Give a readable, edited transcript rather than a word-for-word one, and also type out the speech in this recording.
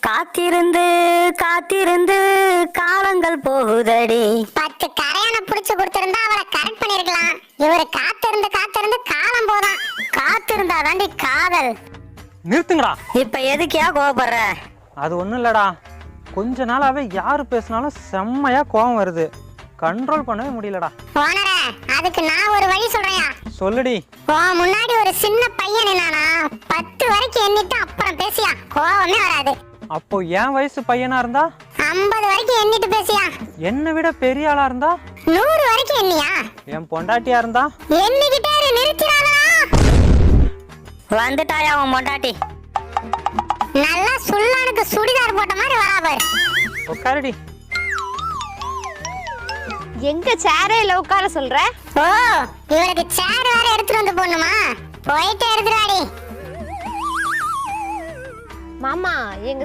காத்திருந்து காத்திருந்து காலங்கள் போகுதடி. 10 கரையான புடிச்சு கொடுத்திருந்தா அவளை கரெக்ட் பண்ணிருக்கலாம். இவரு காத்திருந்து காத்திருந்து காலம் போதான். காத்திருந்தா தாண்டி காதல். நிறுத்துங்கடா. இப்ப எதுக்கியா கோவப்படுற? அது ஒன்றும் இல்லடா, கொஞ்ச நாளாவே யாரு பேசினாலும் செம்மையா கோவம் வருது, கண்ட்ரோல் பண்ணவே முடியலடா. ஓனரே, அதுக்கு நான் ஒரு வழி சொல்றேன். சொல்லுடி. முன்னாடி ஒரு சின்ன பையன் என்னன்னா 10 வரைக்கும் எண்ணிட்டு அப்புறம் பேசியா, கோவமே வராது. அப்போ என் வயசு பையனா இருந்தா 50 வரைக்கும் எண்ணிட்டு பேசியா. என்னை விட பெரிய ஆளா இருந்தா 100 வரைக்கும் எண்ணியா. என் பொண்டாட்டியா இருந்தா எண்ணிக்கிட்டே நிறுத்திடாதா. வந்துட்டாயா உன் மொண்டாட்டி? நல்லா சுல்லானுக்கு சுடிதார் போட்ட மாதிரி வராபாரு. உட்காருடி. எங்க சேரே இல்ல உட்கார சொல்ற? ஓ, இவருக்கு சேர் வேற எடுத்துட்டு வந்து போடணுமா? போயிட்டு எடுத்துடாடி. மாமா, எங்க